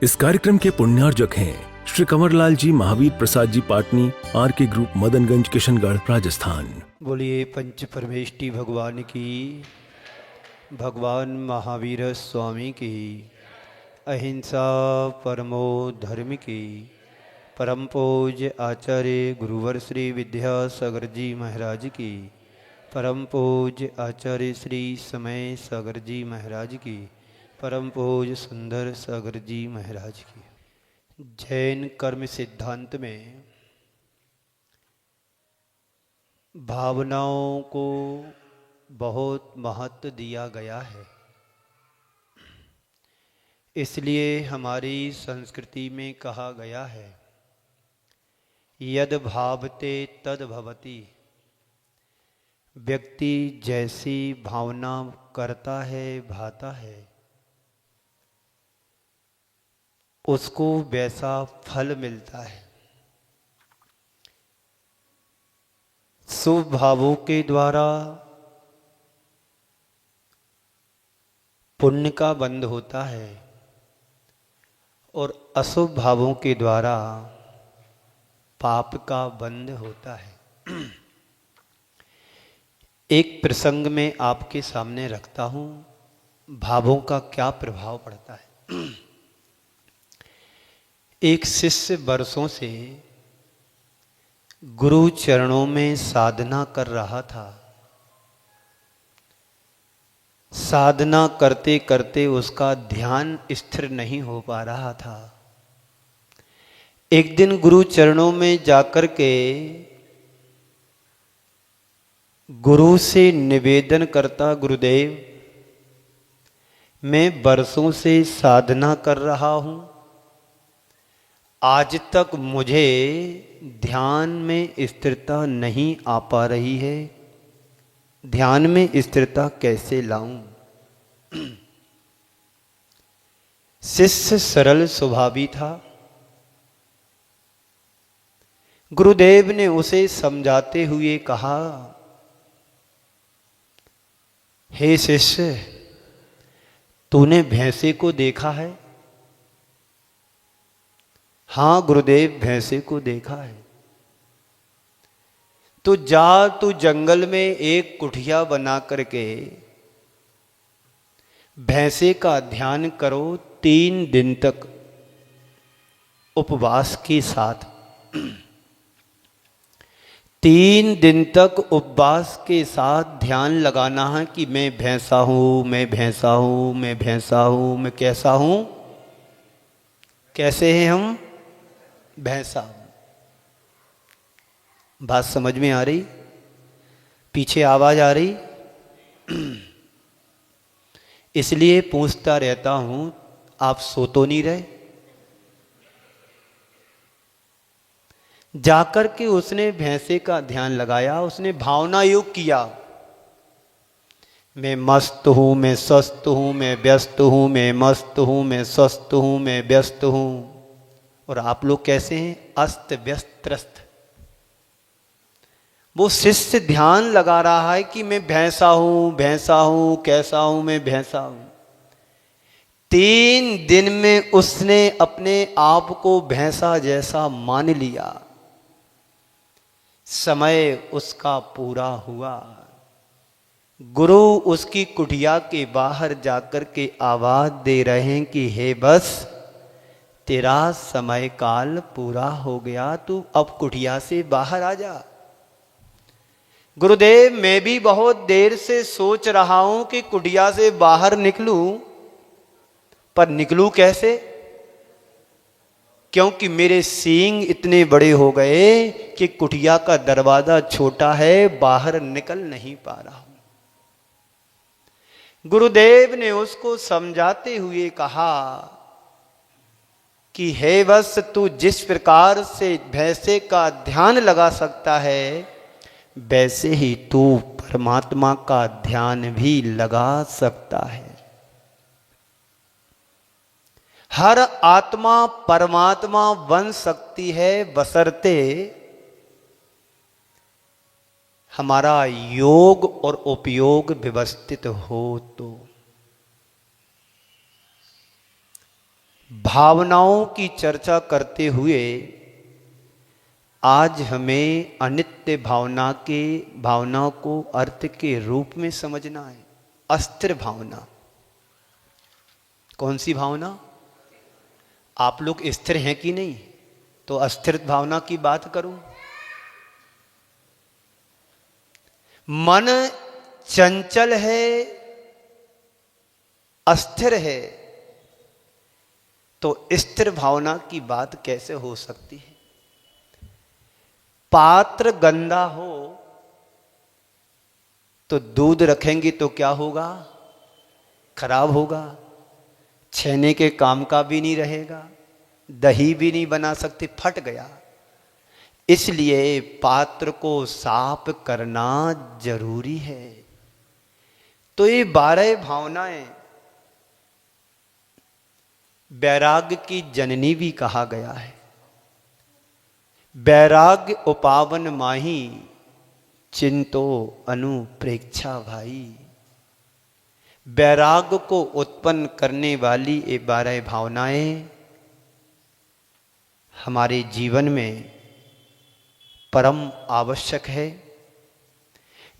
इस कार्यक्रम के पुण्यार्जक हैं श्री कंवरलाल जी, महावीर प्रसाद जी पाटनी, आर.के. ग्रुप, मदनगंज, किशनगढ़, राजस्थान। बोलिए पंच परमेष्टि भगवान की, भगवान महावीर स्वामी की, अहिंसा परमो धर्म की, परम पूज्य आचार्य गुरुवर श्री विद्यासागर जी महाराज की, परम पूज्य आचार्य श्री समय सागर जी महाराज की, परम पूज्य सुंदर सागर जी महाराज की। जैन कर्म सिद्धांत में भावनाओं को बहुत महत्व दिया गया है। इसलिए हमारी संस्कृति में कहा गया है, यद भावते तद भवति। व्यक्ति जैसी भावना करता है, भाता है, उसको वैसा फल मिलता है। शुभ भावों के द्वारा पुण्य का बंध होता है और अशुभ भावों के द्वारा पाप का बंध होता है। एक प्रसंग में आपके सामने रखता हूं, भावों का क्या प्रभाव पड़ता है। एक शिष्य वर्षों से गुरु चरणों में साधना कर रहा था। साधना करते करते उसका ध्यान स्थिर नहीं हो पा रहा था। एक दिन गुरु चरणों में जाकर के गुरु से निवेदन करता, गुरुदेव, मैं वर्षों से साधना कर रहा हूं, आज तक मुझे ध्यान में स्थिरता नहीं आ पा रही है। ध्यान में स्थिरता कैसे लाऊं? शिष्य सरल स्वभावी था। गुरुदेव ने उसे समझाते हुए कहा, हे शिष्य, तूने भैंसे को देखा है? हाँ गुरुदेव, भैंसे को देखा है। तो जा, तू जंगल में एक कुटिया बना करके भैंसे का ध्यान करो 3 दिन तक उपवास के साथ। 3 दिन तक उपवास के साथ ध्यान लगाना है कि मैं भैंसा हूं, मैं भैंसा हूं, मैं भैंसा हूं, मैं कैसा हूं? कैसे हैं हम? भैंसा। बात समझ में आ रही? पीछे आवाज आ रही? इसलिए पूछता रहता हूं, आप सो तो नहीं रहे? जाकर के उसने भैंसे का ध्यान लगाया, उसने भावना योग किया, मैं मस्त हूं, मैं स्वस्थ हूं, मैं व्यस्त हूं, मैं मस्त हूं, मैं स्वस्थ हूं, मैं व्यस्त हूं। और आप लोग कैसे हैं? अस्त व्यस्त त्रस्त। वो शिष्य ध्यान लगा रहा है कि मैं भैंसा हूं, भैंसा हूं, कैसा हूं, मैं भैंसा हूं। 3 दिन में उसने अपने आप को भैंसा जैसा मान लिया। समय उसका पूरा हुआ। गुरु उसकी कुटिया के बाहर जाकर के आवाज दे रहे हैं कि हे बस, तेरा समय काल पूरा हो गया, तू अब कुटिया से बाहर आ जा। गुरुदेव, मैं भी बहुत देर से सोच रहा हूं कि कुटिया से बाहर निकलूं, पर निकलूं कैसे? क्योंकि मेरे सींग इतने बड़े हो गए कि कुटिया का दरवाजा छोटा है, बाहर निकल नहीं पा रहा हूं। गुरुदेव ने उसको समझाते हुए कहा कि हे वत्स, तू जिस प्रकार से भैंसे का ध्यान लगा सकता है, वैसे ही तू परमात्मा का ध्यान भी लगा सकता है। हर आत्मा परमात्मा बन सकती है, बशर्ते हमारा योग और उपयोग व्यवस्थित हो तो। भावनाओं की चर्चा करते हुए आज हमें अनित्य भावना को अर्थ के रूप में समझना है। अस्थिर भावना। कौन सी भावना? आप लोग स्थिर हैं कि नहीं? तो अस्थिर भावना की बात करूं। मन चंचल है, अस्थिर है, तो स्थिर भावना की बात कैसे हो सकती है? पात्र गंदा हो तो दूध रखेंगे तो क्या होगा? खराब होगा। छेने के काम का भी नहीं रहेगा, दही भी नहीं बना सकते, फट गया। इसलिए पात्र को साफ करना जरूरी है। तो ये 12 भावनाएं वैराग्य की जननी भी कहा गया है। वैराग्य उपावन माही, चिंतो अनुप्रेक्षा भाई। वैराग्य को उत्पन्न करने वाली ये 12 भावनाएं हमारे जीवन में परम आवश्यक है।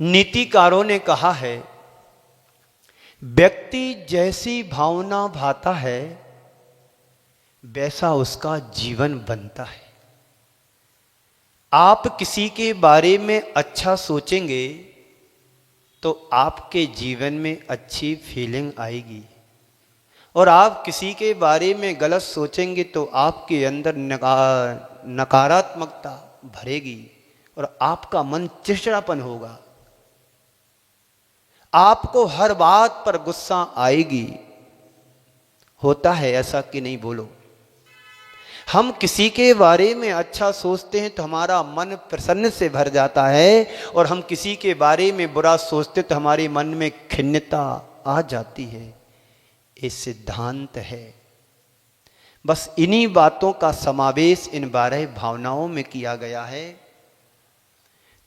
नीतिकारों ने कहा है, व्यक्ति जैसी भावना भाता है वैसा उसका जीवन बनता है। आप किसी के बारे में अच्छा सोचेंगे तो आपके जीवन में अच्छी फीलिंग आएगी, और आप किसी के बारे में गलत सोचेंगे तो आपके अंदर नकारात्मकता भरेगी और आपका मन चिड़चिड़ापन होगा। आपको हर बात पर गुस्सा आएगी। होता है ऐसा कि नहीं? बोलो। हम किसी के बारे में अच्छा सोचते हैं तो हमारा मन प्रसन्न से भर जाता है, और हम किसी के बारे में बुरा सोचते तो हमारे मन में खिन्नता आ जाती है। ये सिद्धांत है। बस इन्हीं बातों का समावेश इन 12 भावनाओं में किया गया है।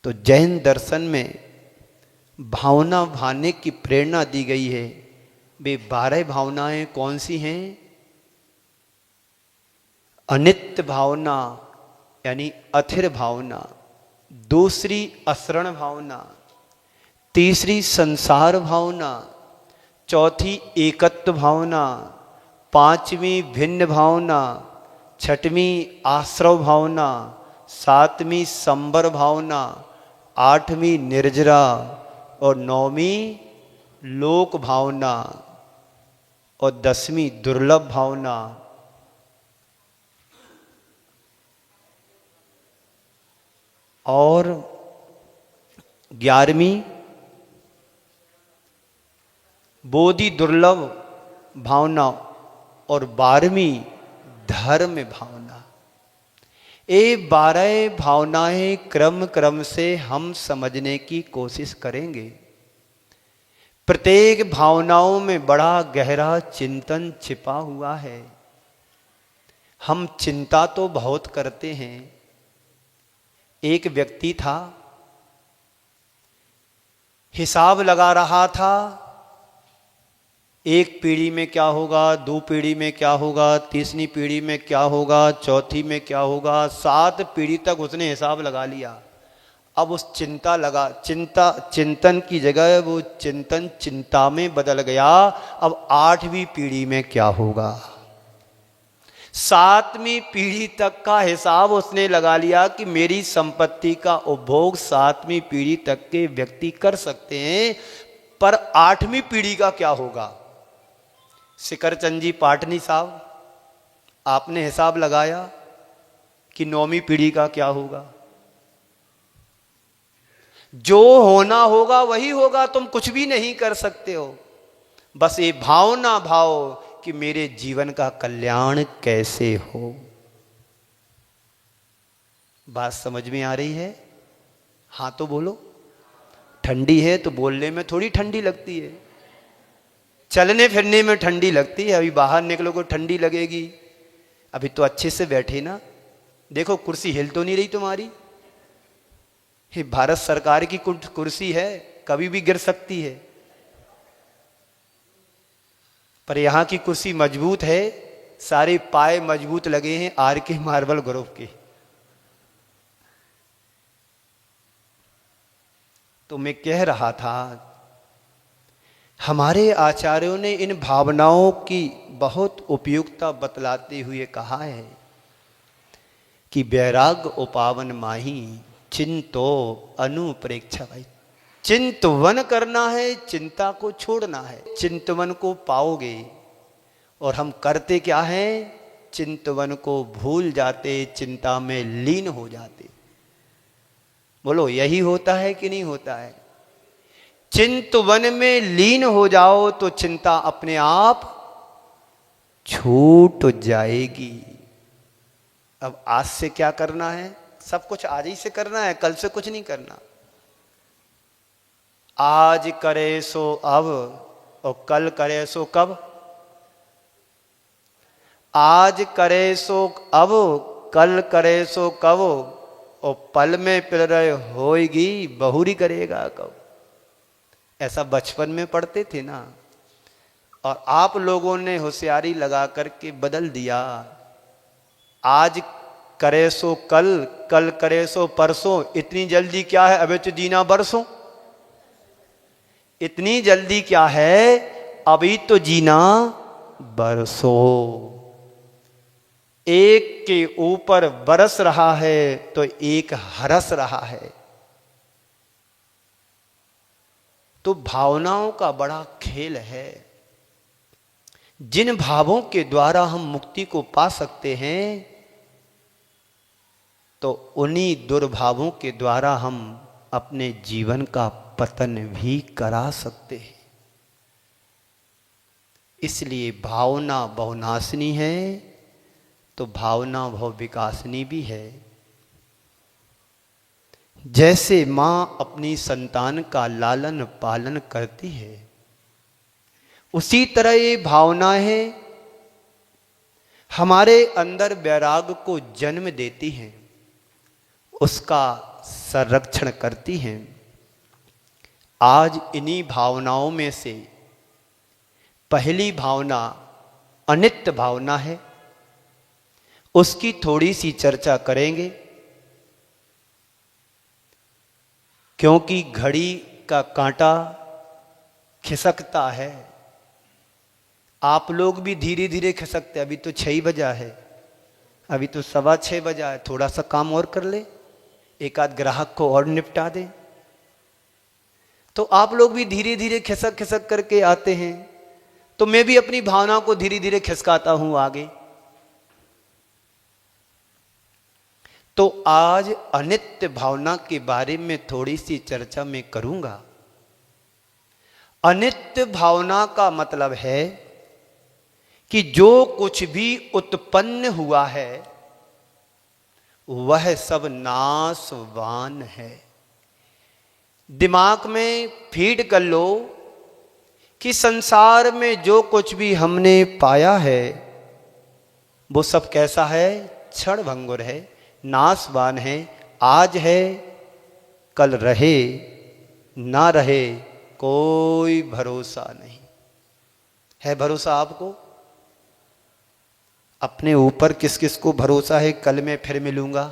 तो जैन दर्शन में भावना भाने की प्रेरणा दी गई है। वे 12 भावनाएं कौन सी हैं? अनित्य भावना यानी अथिर भावना, दूसरी असरण भावना, तीसरी संसार भावना, चौथी एकत्व भावना, पांचवी भिन्न भावना, छठवीं आश्रव भावना, सातवीं संबर भावना, आठवीं निर्जरा और 9वीं लोक भावना और 10वीं दुर्लभ भावना और 11वीं बोधि दुर्लभ भावना और 12वीं धर्म भावना। ये 12 भावनाएं क्रम क्रम से हम समझने की कोशिश करेंगे। प्रत्येक भावनाओं में बड़ा गहरा चिंतन छिपा हुआ है। हम चिंता तो बहुत करते हैं। एक व्यक्ति था, हिसाब लगा रहा था, एक पीढ़ी में क्या होगा, 2 पीढ़ी में क्या होगा, तीसरी पीढ़ी में क्या होगा, चौथी में क्या होगा, 7 पीढ़ी तक उसने हिसाब लगा लिया। अब उस चिंतन की जगह वो चिंतन चिंता में बदल गया। अब 8वीं पीढ़ी में क्या होगा, 7वीं पीढ़ी तक का हिसाब उसने लगा लिया कि मेरी संपत्ति का उपभोग 7वीं पीढ़ी तक के व्यक्ति कर सकते हैं, पर 8वीं पीढ़ी का क्या होगा। सिकरचंद जी पाटनी साहब, आपने हिसाब लगाया कि 9वीं पीढ़ी का क्या होगा। जो होना होगा वही होगा, तुम कुछ भी नहीं कर सकते हो। बस ये भावना भाव कि मेरे जीवन का कल्याण कैसे हो। बात समझ में आ रही है? हाँ तो बोलो। ठंडी है तो बोलने में थोड़ी ठंडी लगती है, चलने फिरने में ठंडी लगती है। अभी बाहर निकलोगे ठंडी लगेगी। अभी तो अच्छे से बैठे ना, देखो कुर्सी हिल तो नहीं रही तुम्हारी। ये भारत सरकार की कुर्सी है, कभी भी गिर सकती है, पर यहां की कुर्सी मजबूत है, सारे पाए मजबूत लगे हैं आर के मार्बल ग्रुप के। तो मैं कह रहा था, हमारे आचार्यों ने इन भावनाओं की बहुत उपयुक्तता बतलाते हुए कहा है कि वैराग उपावन माही चिंतो अनुप्रेक्षा। भाई चिंतवन करना है, चिंता को छोड़ना है, चिंतवन को पाओगे। और हम करते क्या है, चिंतवन को भूल जाते, चिंता में लीन हो जाते। बोलो यही होता है कि नहीं होता है? चिंतवन में लीन हो जाओ तो चिंता अपने आप छूट जाएगी। अब आज से क्या करना है? सब कुछ आज ही से करना है, कल से कुछ नहीं करना। आज करे सो अब और कल करे सो कब? आज करे सो अब, कल करे सो कब, और पल में पिल रहे होएगी बहुरी करेगा कब। ऐसा बचपन में पढ़ते थे ना, और आप लोगों ने होशियारी लगा करके बदल दिया। आज करे सो कल, कल करे सो परसों। इतनी जल्दी क्या है? अबे तो जीना बरसों। इतनी जल्दी क्या है? अभी तो जीना बरसों। एक के ऊपर बरस रहा है तो एक हरस रहा है। तो भावनाओं का बड़ा खेल है। जिन भावों के द्वारा हम मुक्ति को पा सकते हैं, तो उन्हीं दुर्भावों के द्वारा हम अपने जीवन का पतन भी करा सकते हैं। इसलिए भावना बहुनाशनी है तो भावना बहु विकासनी भी है। जैसे मां अपनी संतान का लालन पालन करती है, उसी तरह ये भावनाएं हमारे अंदर वैराग को जन्म देती हैं, उसका संरक्षण करती हैं। आज इन्हीं भावनाओं में से पहली भावना अनित्य भावना है, उसकी थोड़ी सी चर्चा करेंगे। क्योंकि घड़ी का कांटा खिसकता है, आप लोग भी धीरे धीरे खिसकते। अभी तो 6 बजा है, अभी तो 6:15 बजा है। थोड़ा सा काम और कर ले, एक आध ग्राहक को और निपटा दे, तो आप लोग भी धीरे धीरे खिसक खिसक करके आते हैं। तो मैं भी अपनी भावना को धीरे धीरे खिसकाता हूं आगे। तो आज अनित्य भावना के बारे में थोड़ी सी चर्चा मैं करूंगा। अनित्य भावना का मतलब है कि जो कुछ भी उत्पन्न हुआ है वह सब नाशवान है। दिमाग में फीड कर लो कि संसार में जो कुछ भी हमने पाया है वो सब कैसा है? क्षण भंगुर है, नाशवान है। आज है, कल रहे ना रहे, कोई भरोसा नहीं है। भरोसा आपको अपने ऊपर किस किस को भरोसा है? कल मैं फिर मिलूंगा।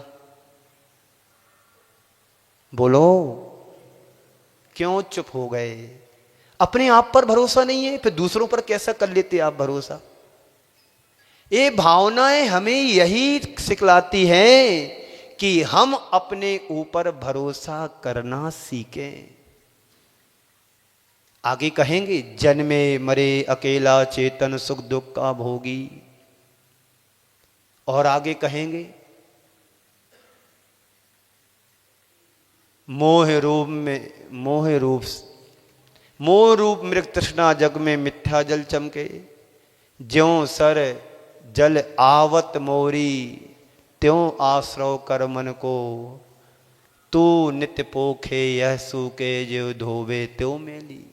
बोलो, क्यों चुप हो गए? अपने आप पर भरोसा नहीं है, फिर दूसरों पर कैसा कर लेते आप भरोसा? ये भावनाएं हमें यही सिखलाती हैं कि हम अपने ऊपर भरोसा करना सीखें। आगे कहेंगे, जन्मे मरे अकेला चेतन सुख दुख का भोगी। और आगे कहेंगे, मोह रूप मृग तृष्णा जग में मिथ्या जल चमके। ज्यों सर जल आवत मोरी, त्यों आश्रव कर मन को। तू नित्य पोखे यह सूके, जो धोवे त्यों मेली।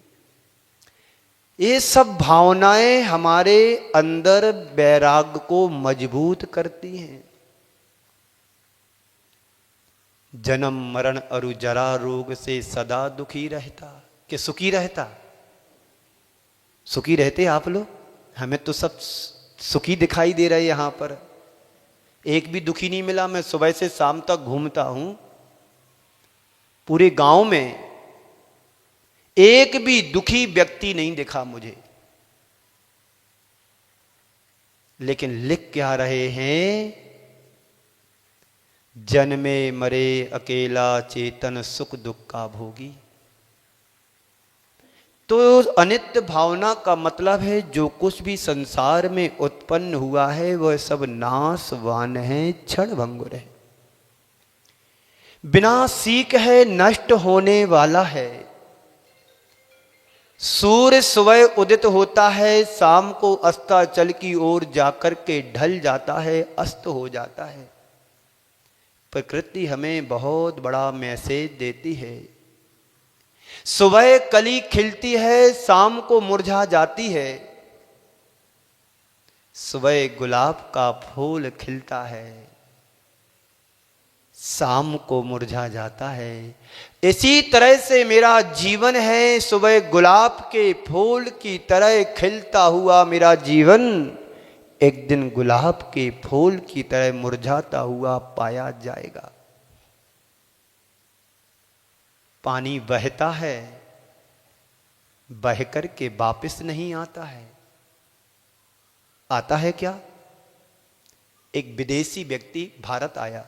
ये सब भावनाएं हमारे अंदर वैराग को मजबूत करती हैं। जन्म मरण अरु जरा रोग से सदा दुखी रहता, कि सुखी रहता? सुखी रहते आप लोग? हमें तो सब सुखी दिखाई दे रहे यहां पर, एक भी दुखी नहीं मिला। मैं सुबह से शाम तक घूमता हूं, पूरे गांव में एक भी दुखी व्यक्ति नहीं दिखा मुझे। लेकिन लिख क्या रहे हैं, जन्मे मरे अकेला चेतन सुख दुख का भोगी। तो अनित्य भावना का मतलब है जो कुछ भी संसार में उत्पन्न हुआ है वह सब नाशवान है, क्षण भंगुर है, विनाशीक है, नष्ट होने वाला है। सूर्य सुबह उदित होता है, शाम को अस्ताचल की ओर जाकर के ढल जाता है, अस्त हो जाता है। प्रकृति हमें बहुत बड़ा मैसेज देती है। सुबह कली खिलती है, शाम को मुरझा जाती है। सुबह गुलाब का फूल खिलता है, शाम को मुरझा जाता है। इसी तरह से मेरा जीवन है, सुबह गुलाब के फूल की तरह खिलता हुआ मेरा जीवन एक दिन गुलाब के फूल की तरह मुरझाता हुआ पाया जाएगा। पानी बहता है, बह कर के वापस नहीं आता है। आता है क्या? एक विदेशी व्यक्ति भारत आया।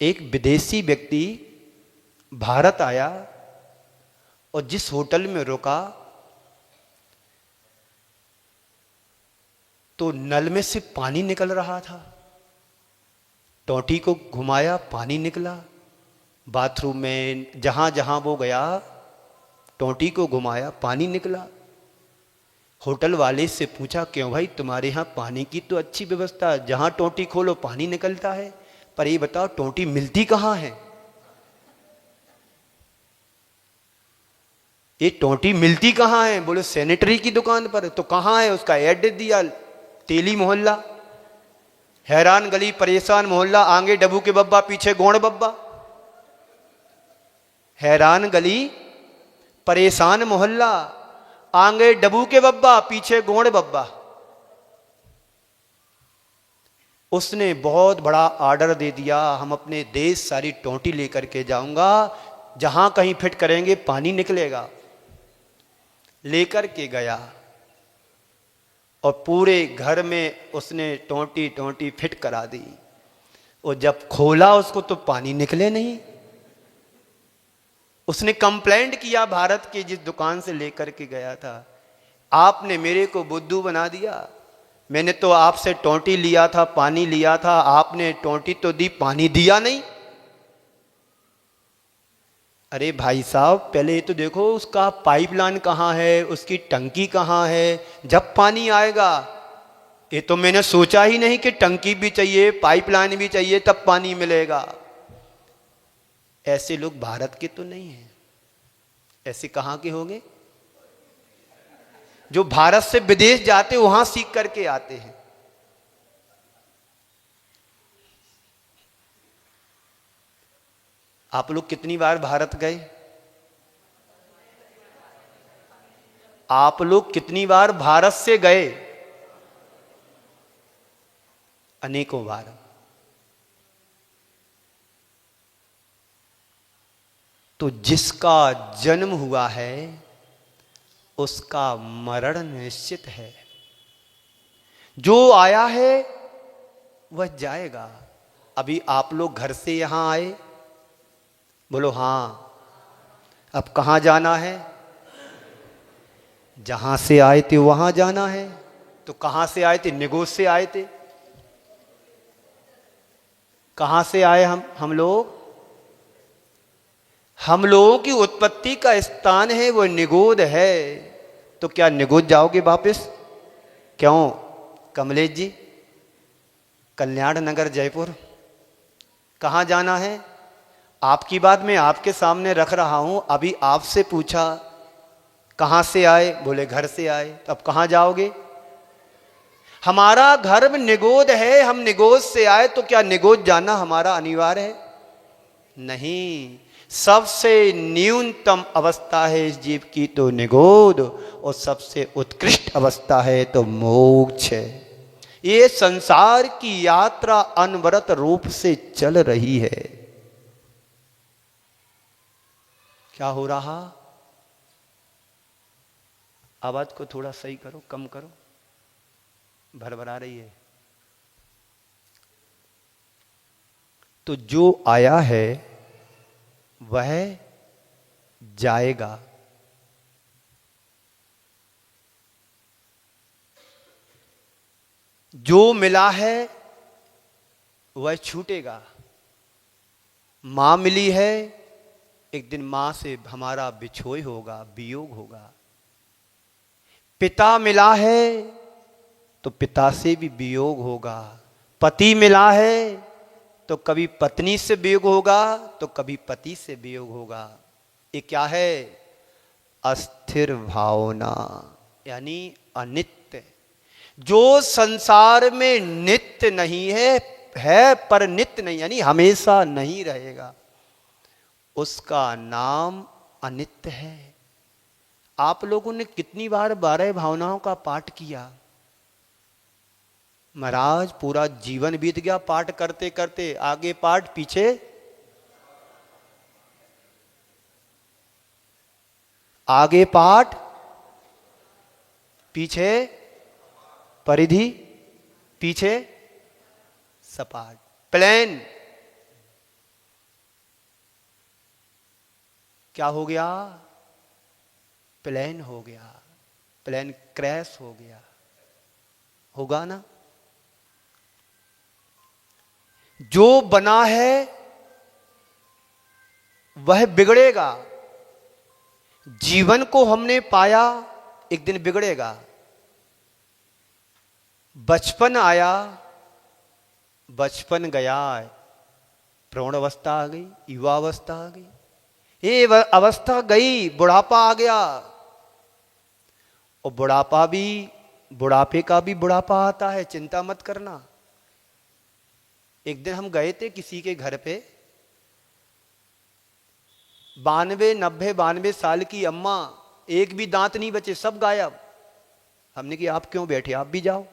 एक विदेशी व्यक्ति भारत आया और जिस होटल में रुका तो नल में से पानी निकल रहा था। टोंटी को घुमाया, पानी निकला। बाथरूम में जहां जहां वो गया, टोंटी को घुमाया, पानी निकला। होटल वाले से पूछा, क्यों भाई तुम्हारे यहां पानी की तो अच्छी व्यवस्था, जहां टोंटी खोलो पानी निकलता है, पर ये बताओ टोंटी मिलती कहां है? ये टोंटी मिलती कहां है? बोले सैनिटरी की दुकान पर। तो कहां है? उसका एड्रेस दिया, तेली मोहल्ला, हैरान गली, परेशान मोहल्ला, आगे डब्बू के बब्बा, पीछे गोंड बब्बा। हैरान गली, परेशान मोहल्ला, आगे डब्बू के बब्बा, पीछे गोंड बब्बा। उसने बहुत बड़ा ऑर्डर दे दिया, हम अपने देश सारी टोंटी लेकर के जाऊंगा, जहां कहीं फिट करेंगे पानी निकलेगा। लेकर के गया और पूरे घर में उसने टोंटी टोंटी फिट करा दी। और जब खोला उसको तो पानी निकले नहीं। उसने कंप्लेंट किया भारत के जिस दुकान से लेकर के गया था, आपने मेरे को बुद्धू बना दिया। मैंने तो आपसे टोंटी लिया था, पानी लिया था, आपने टोंटी तो दी, पानी दिया नहीं। अरे भाई साहब, पहले ये तो देखो उसका पाइपलाइन कहाँ है, उसकी टंकी कहाँ है, जब पानी आएगा। ये तो मैंने सोचा ही नहीं कि टंकी भी चाहिए, पाइपलाइन भी चाहिए, तब पानी मिलेगा। ऐसे लोग भारत के तो नहीं हैं। ऐसे कहाँ के होंगे? जो भारत से विदेश जाते वहां सीख करके आते हैं। आप लोग कितनी बार भारत गए? आप लोग कितनी बार भारत से गए? अनेकों बार। तो जिसका जन्म हुआ है उसका मरण निश्चित है। जो आया है वह जाएगा। अभी आप लोग घर से यहां आए, बोलो हां। अब कहां जाना है? जहां से आए थे वहां जाना है। तो कहां से आए थे? निगोज से आए थे। कहां से आए हम लोग? हम लोगों की उत्पत्ति का स्थान है वो निगोद है। तो क्या निगोद जाओगे वापस? क्यों कमलेश जी? कल्याण नगर जयपुर कहाँ जाना है? आपकी बात मैं आपके सामने रख रहा हूं। अभी आपसे पूछा कहाँ से आए, बोले घर से आए। तो अब कहाँ जाओगे? हमारा घर में निगोद है, हम निगोद से आए, तो क्या निगोद जाना हमारा अनिवार्य है? नहीं। सबसे न्यूनतम अवस्था है इस जीव की तो निगोद, और सबसे उत्कृष्ट अवस्था है तो मोक्ष है। ये संसार की यात्रा अनवरत रूप से चल रही है। क्या हो रहा? आवाज को थोड़ा सही करो, कम करो, भरभरा रही है। तो जो आया है वह जाएगा, जो मिला है वह छूटेगा। मां मिली है, एक दिन मां से हमारा बिछोय होगा, वियोग होगा। पिता मिला है तो पिता से भी वियोग होगा। पति मिला है तो कभी पत्नी से वियोग होगा तो कभी पति से वियोग होगा। ये क्या है? अस्थिर भावना, यानी अनित्य। जो संसार में नित्य नहीं है पर नित्य नहीं, यानी हमेशा नहीं रहेगा, उसका नाम अनित्य है। आप लोगों ने कितनी बार 12 भावनाओं का पाठ किया? महाराज पूरा जीवन बीत गया पाठ करते करते, आगे पाठ पीछे, आगे पाठ पीछे परिधि, पीछे सपाट, प्लेन। क्या हो गया? प्लेन हो गया, प्लेन क्रैश हो गया। होगा ना? जो बना है वह बिगड़ेगा। जीवन को हमने पाया, एक दिन बिगड़ेगा। बचपन आया, बचपन गया, प्रौढ़ अवस्था आ गई, युवा अवस्था आ गई, ये अवस्था गई, बुढ़ापा आ गया। और बुढ़ापा भी, बुढ़ापे का भी बुढ़ापा आता है, चिंता मत करना। एक दिन हम गए थे किसी के घर पे, 92, 90, 92 साल की अम्मा, एक भी दांत नहीं बचे, सब गायब। हमने कहा आप क्यों बैठे, आप भी जाओ।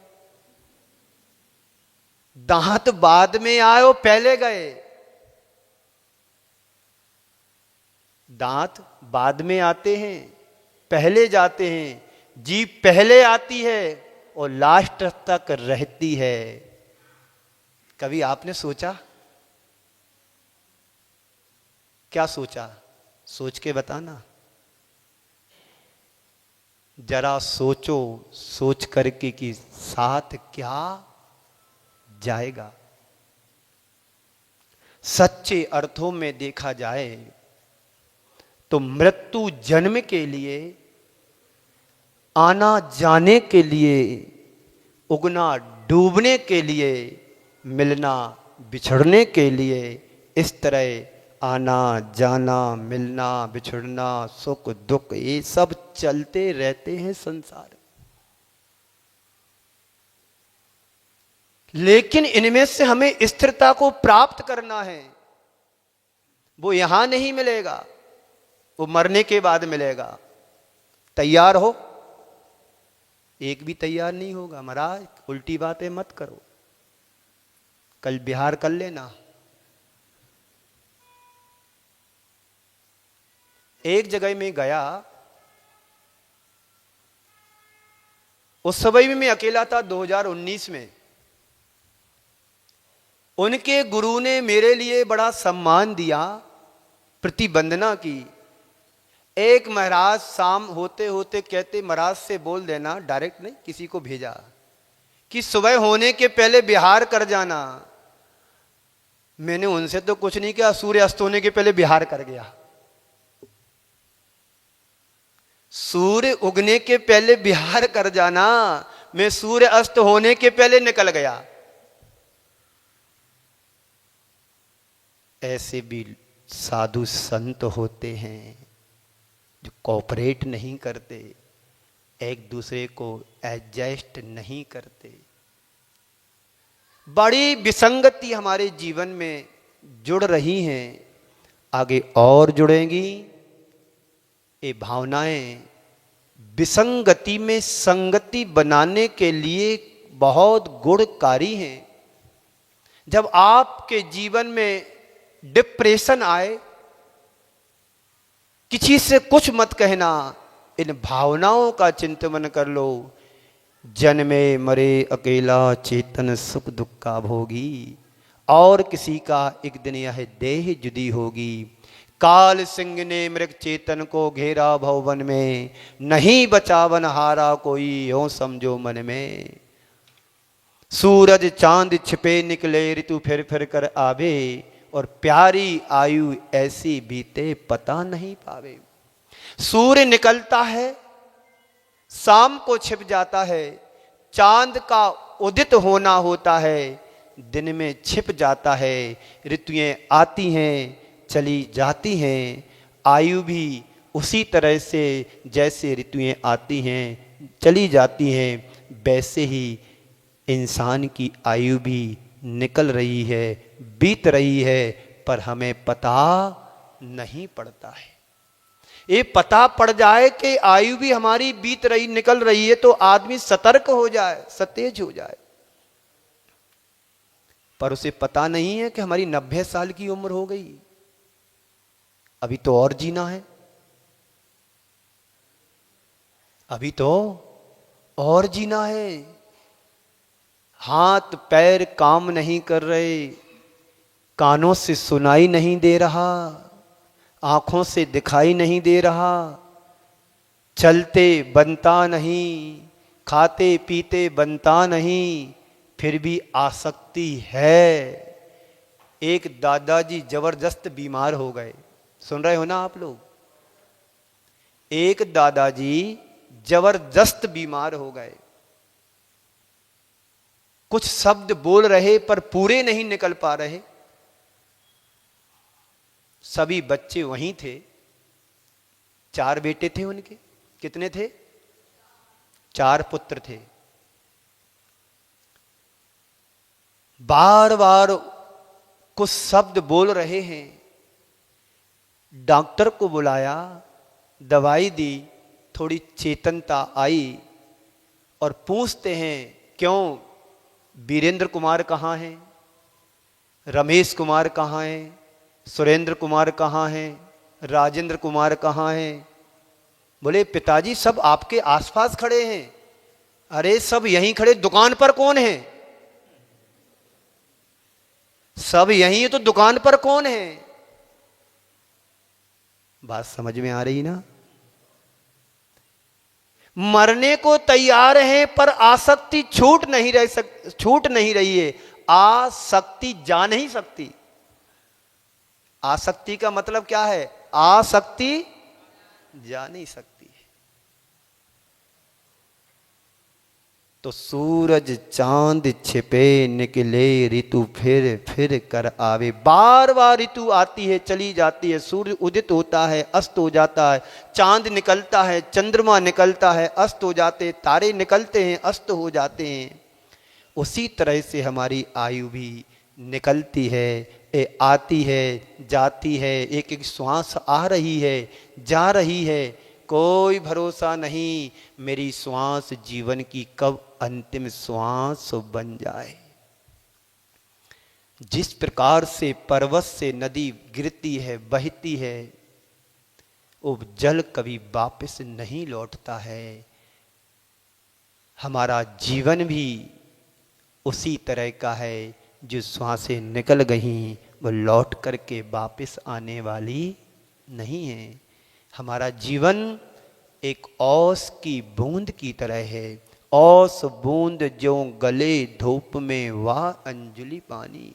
दांत बाद में आए हो, पहले गए। दांत बाद में आते हैं, पहले जाते हैं। जीभ पहले आती है और लास्ट तक रहती है। कभी आपने सोचा? क्या सोचा? सोच के बताना। जरा सोचो, सोच करके कि साथ क्या जाएगा। सच्चे अर्थों में देखा जाए तो मृत्यु जन्म के लिए, आना जाने के लिए, उगना डूबने के लिए, मिलना बिछड़ने के लिए, इस तरह आना जाना, मिलना बिछड़ना, सुख दुख, ये सब चलते रहते हैं संसार। लेकिन इनमें से हमें स्थिरता को प्राप्त करना है। वो यहां नहीं मिलेगा, वो मरने के बाद मिलेगा। तैयार हो? एक भी तैयार नहीं होगा। महाराज उल्टी बातें मत करो, कल बिहार कर लेना। एक जगह में गया, उस समय भी मैं अकेला था, 2019 में। उनके गुरु ने मेरे लिए बड़ा सम्मान दिया, प्रतिवंदना की। एक महाराज शाम होते होते कहते, महाराज से बोल देना, डायरेक्ट नहीं, किसी को भेजा, कि सुबह होने के पहले बिहार कर जाना। मैंने उनसे तो कुछ नहीं किया, सूर्य अस्त होने के पहले बिहार कर गया। सूर्य उगने के पहले बिहार कर जाना, मैं सूर्य अस्त होने के पहले निकल गया। ऐसे भी साधु संत होते हैं जो कोऑपरेट नहीं करते, एक दूसरे को एडजस्ट नहीं करते। बड़ी विसंगति हमारे जीवन में जुड़ रही हैं। आगे और जुड़ेंगी। ये भावनाएं विसंगति में संगति बनाने के लिए बहुत गुणकारी हैं। जब आपके जीवन में डिप्रेशन आए, किसी से कुछ मत कहना, इन भावनाओं का चिंतन कर लो। जन्मे मरे अकेला चेतन सुख दुख का भोगी, और किसी का एक दिन यह देह जुदी होगी। काल सिंह ने मृग चेतन को घेरा भवन में, नहीं बचा वन हारा कोई यो समझो मन में। सूरज चांद छिपे निकले ऋतु फिर फिर कर आवे, और प्यारी आयु ऐसी बीते पता नहीं पावे। सूर्य निकलता है, शाम को छिप जाता है, चांद का उदित होना होता है, दिन में छिप जाता है। ऋतुएं आती हैं चली जाती हैं, आयु भी उसी तरह से जैसे ऋतुएं आती हैं चली जाती हैं, वैसे ही इंसान की आयु भी निकल रही है, बीत रही है, पर हमें पता नहीं पड़ता है। ये पता पड़ जाए कि आयु भी हमारी बीत रही निकल रही है तो आदमी सतर्क हो जाए, सतेज हो जाए। पर उसे पता नहीं है कि हमारी 90 साल की उम्र हो गई, अभी तो और जीना है, अभी तो और जीना है। हाथ पैर काम नहीं कर रहे, कानों से सुनाई नहीं दे रहा, आंखों से दिखाई नहीं दे रहा, चलते बनता नहीं, खाते पीते बनता नहीं, फिर भी आसक्ति है। एक दादाजी जबरदस्त बीमार हो गए, सुन रहे हो ना आप लोग? एक दादाजी जबरदस्त बीमार हो गए, कुछ शब्द बोल रहे पर पूरे नहीं निकल पा रहे। सभी बच्चे वहीं थे, 4 बेटे थे उनके। कितने थे? 4 पुत्र थे। बार बार कुछ शब्द बोल रहे हैं। डॉक्टर को बुलाया, दवाई दी, थोड़ी चेतनता आई, और पूछते हैं क्यों वीरेंद्र कुमार कहाँ हैं, रमेश कुमार कहाँ हैं, सुरेंद्र कुमार कहाँ हैं, राजेंद्र कुमार कहाँ हैं? बोले पिताजी सब आपके आसपास खड़े हैं। अरे सब यहीं खड़े, दुकान पर कौन है? सब यहीं है तो दुकान पर कौन है? बात समझ में आ रही ना? मरने को तैयार हैं पर आसक्ति छूट नहीं रही है। आसक्ति जा नहीं सकती। आसक्ति का मतलब क्या है? आसक्ति जा नहीं सकती। तो सूरज चांद छिपे निकले ऋतु फिर फिर कर आवे। बार बार ऋतु आती है चली जाती है, सूर्य उदित होता है अस्त हो जाता है, चांद निकलता है, चंद्रमा निकलता है, अस्त हो जाते, तारे निकलते हैं, अस्त हो जाते हैं। उसी तरह से हमारी आयु भी निकलती है, आती है, जाती है। एक एक श्वास आ रही है, जा रही है, कोई भरोसा नहीं मेरी श्वास जीवन की कब अंतिम श्वास बन जाए। जिस प्रकार से पर्वत से नदी गिरती है, बहती है, वो जल कभी वापस नहीं लौटता है। हमारा जीवन भी उसी तरह का है, जो श्वासें निकल गई वो लौट करके वापस आने वाली नहीं है। हमारा जीवन एक ओस की बूंद की तरह है। ओस बूंद जो गले धूप में वाह अंजलि पानी,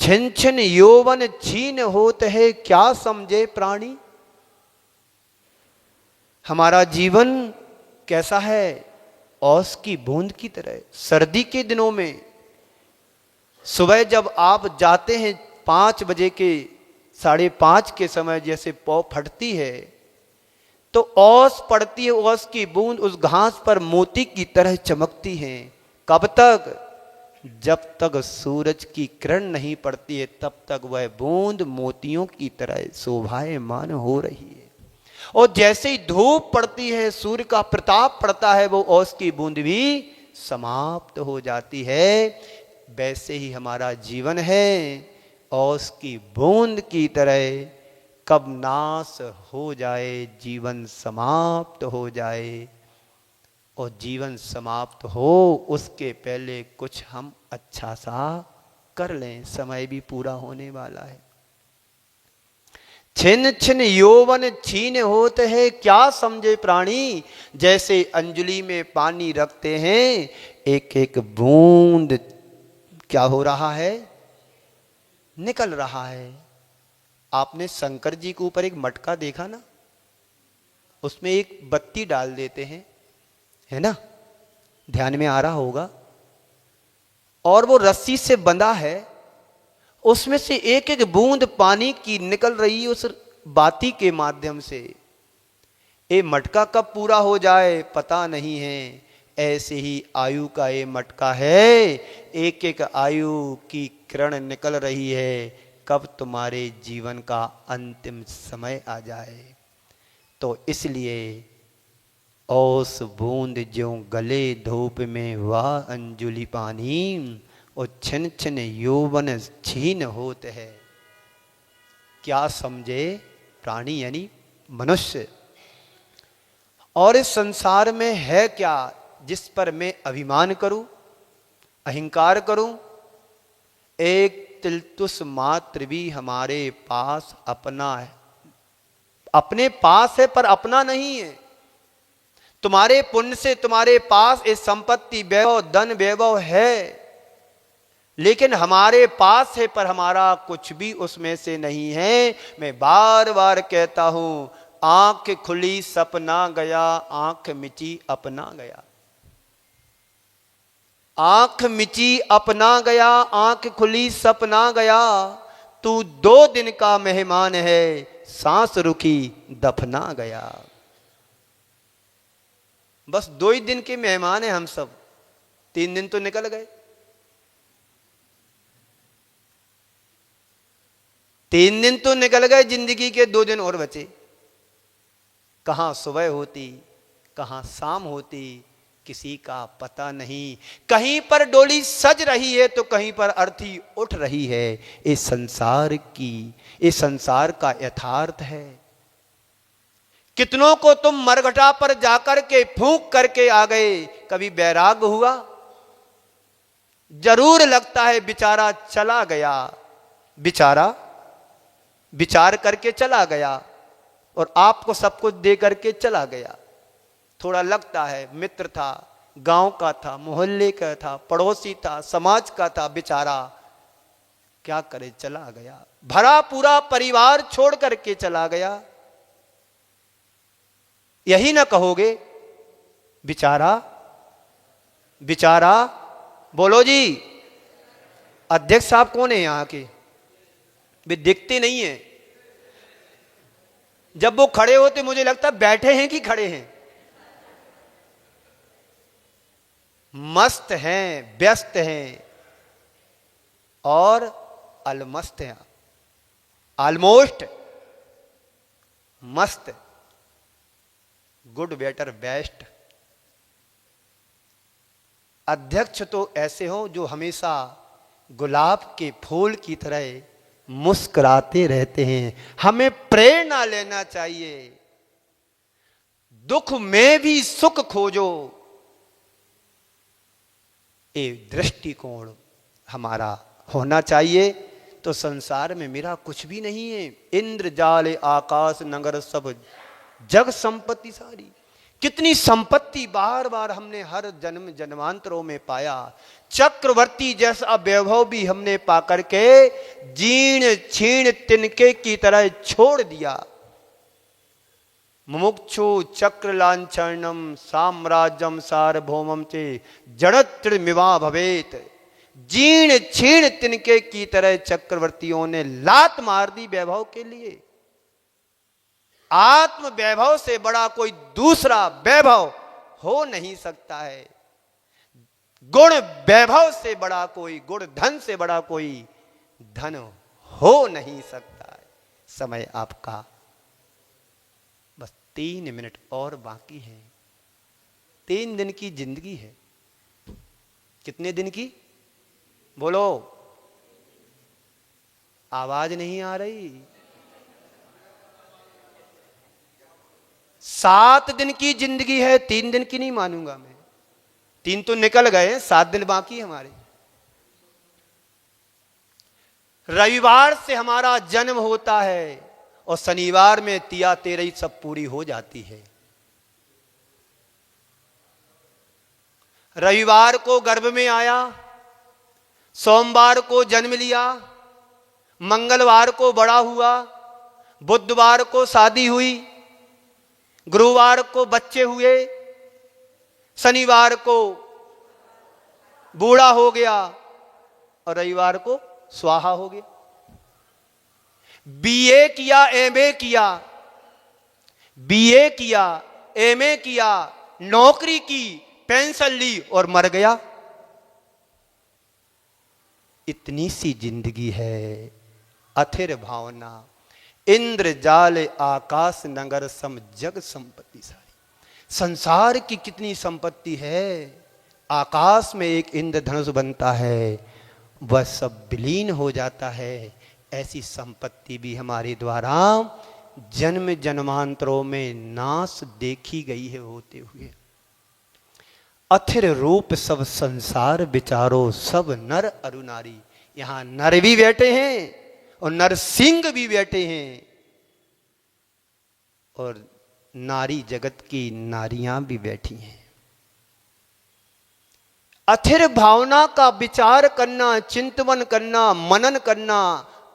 छिन छिन यौवन छीन होत है क्या समझे प्राणी। हमारा जीवन कैसा है? ओस की बूंद की तरह। सर्दी के दिनों में सुबह जब आप जाते हैं 5 बजे के 5:30 के समय, जैसे पौ फटती है तो ओस पड़ती है, ओस की बूंद उस घास पर मोती की तरह चमकती है। कब तक? जब तक सूरज की किरण नहीं पड़ती है तब तक वह बूंद मोतियों की तरह शोभायमान हो रही है, और जैसे ही धूप पड़ती है, सूर्य का प्रताप पड़ता है, वो ओस की बूंद भी समाप्त हो जाती है। वैसे ही हमारा जीवन है, ओस की बूंद की तरह कब नाश हो जाए, जीवन समाप्त हो जाए, और जीवन समाप्त हो उसके पहले कुछ हम अच्छा सा कर लें, समय भी पूरा होने वाला है। छिन छिन यौवन छीन होते हैं, क्या समझे प्राणी, जैसे अंजलि में पानी रखते हैं, एक एक बूंद क्या हो रहा है, निकल रहा है। आपने शंकर जी के ऊपर एक मटका देखा ना, उसमें एक बत्ती डाल देते हैं, है ना, ध्यान में आ रहा होगा, और वो रस्सी से बंधा है, उसमें से एक एक बूंद पानी की निकल रही है उस बाती के माध्यम से। ये मटका कब पूरा हो जाए पता नहीं है, ऐसे ही आयु का ये मटका है, एक एक आयु की किरण निकल रही है, कब तुम्हारे जीवन का अंतिम समय आ जाए। तो इसलिए ओस बूंद ज्यों गले धूप में वह अंजुलि पानी, और छिन छिन यौवन छीन होत है। क्या समझे प्राणी यानी मनुष्य, और इस संसार में है क्या जिस पर मैं अभिमान करूं, अहंकार करूं। एक तिलतुस मात्र भी हमारे पास अपना है, अपने पास है पर अपना नहीं है। तुम्हारे पुण्य से तुम्हारे पास ये संपत्ति वैभव धन वैभव है, लेकिन हमारे पास है पर हमारा कुछ भी उसमें से नहीं है। मैं बार बार कहता हूं, आंख खुली सपना गया, आंख मिची अपना गया, आंख मिची अपना गया, आंख खुली सपना गया, तू 2 दिन का मेहमान है, सांस रुकी दफना गया। बस 2 ही दिन के मेहमान हैं हम सब, 3 दिन तो निकल गए, 3 दिन तो निकल गए, जिंदगी के 2 दिन और बचे। कहां सुबह होती, कहां शाम होती, किसी का पता नहीं। कहीं पर डोली सज रही है तो कहीं पर अर्थी उठ रही है। इस संसार की, इस संसार का यथार्थ है। कितनों को तुम मरघटा पर जाकर के फूंक करके आ गए, कभी बैराग हुआ? जरूर लगता है बेचारा चला गया, बेचारा विचार करके चला गया और आपको सब कुछ दे करके चला गया। थोड़ा लगता है मित्र था, गांव का था, मोहल्ले का था, पड़ोसी था, समाज का था, बेचारा क्या करे चला गया। भरा पूरा परिवार छोड़ करके चला गया। यही ना कहोगे बेचारा, बेचारा? बोलो जी। अध्यक्ष साहब कौन है यहां के? वे दिखते नहीं है। जब वो खड़े होते मुझे लगता बैठे हैं कि खड़े हैं। मस्त हैं, व्यस्त हैं और अलमस्त हैं, ऑलमोस्ट मस्त, गुड बेटर बेस्ट। अध्यक्ष तो ऐसे हो जो हमेशा गुलाब के फूल की तरह मुस्कुराते रहते हैं। हमें प्रेरणा लेना चाहिए, दुख में भी सुख खोजो, ये दृष्टिकोण हमारा होना चाहिए। तो संसार में मेरा कुछ भी नहीं है। इंद्र जाल आकाश नगर सब जग संपत्ति सारी। कितनी संपत्ति बार बार हमने हर जन्म जन्मांतरों में पाया। चक्रवर्ती जैसा वैभव भी हमने पाकर के जीर्ण छीण तिनके की तरह छोड़ दिया। मुमुक्षु चक्र लांछनम साम्राज्यम सार्वभौमम चे जड़त्रिमिवा भवेत। जीर्ण छीण तिनके की तरह चक्रवर्तियों ने लात मार दी वैभव के लिए। आत्म वैभव से बड़ा कोई दूसरा वैभव हो नहीं सकता है। गुण वैभव से बड़ा कोई, गुण धन से बड़ा कोई धन हो नहीं सकता है। समय आपका बस 3 मिनट और बाकी है। 3 दिन की जिंदगी है। कितने दिन की बोलो, आवाज नहीं आ रही। 7 दिन की जिंदगी है, 3 दिन की नहीं मानूंगा मैं। 3 तो निकल गए, 7 दिन बाकी हमारे। रविवार से हमारा जन्म होता है और शनिवार में तिया तेरही सब पूरी हो जाती है। रविवार को गर्भ में आया, सोमवार को जन्म लिया, मंगलवार को बड़ा हुआ, बुधवार को शादी हुई, गुरुवार को बच्चे हुए, शनिवार को बूढ़ा हो गया और रविवार को स्वाहा हो गया। बीए किया, एमए किया, बीए किया, एमए किया, नौकरी की, पेंशन ली और मर गया। इतनी सी जिंदगी है। अथिर भावना इंद्र जाल आकाश नगर सम जग संपत्ति सारी। संसार की कितनी संपत्ति है। आकाश में एक इंद्रधनुष बनता है, वह सब विलीन हो जाता है। ऐसी संपत्ति भी हमारे द्वारा जन्म जन्मांतरों में नाश देखी गई है होते हुए। अथिर रूप सब संसार विचारो, सब नर अरु नारी। यहां नर भी बैठे हैं और नरसिंह भी बैठे हैं और नारी जगत की नारियां भी बैठी हैं। अथिर भावना का विचार करना, चिंतन करना, मनन करना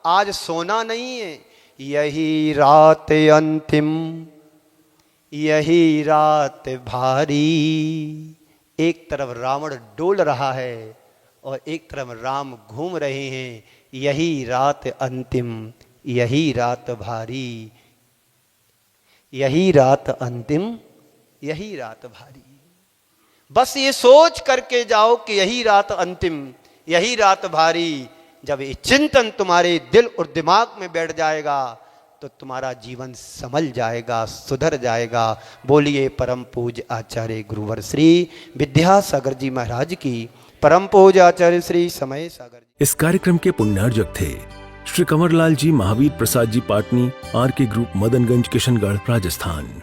आज सोना नहीं है। यही रात अंतिम, यही रात भारी। एक तरफ रावण डोल रहा है और एक तरफ राम घूम रहे हैं। यही रात अंतिम, यही रात भारी, यही रात अंतिम, यही रात भारी। बस ये सोच करके जाओ कि यही रात अंतिम, यही रात भारी। जब ये चिंतन तुम्हारे दिल और दिमाग में बैठ जाएगा तो तुम्हारा जीवन संभल जाएगा, सुधर जाएगा। बोलिए परम पूज्य आचार्य गुरुवर श्री विद्यासागर जी महाराज की। परम पूज्य आचार्य श्री समय सागर जी। इस कार्यक्रम के पुण्यार्जक थे श्री कंवरलाल जी महावीर प्रसाद जी पाटनी, आर के ग्रुप, मदनगंज, किशनगढ़, राजस्थान।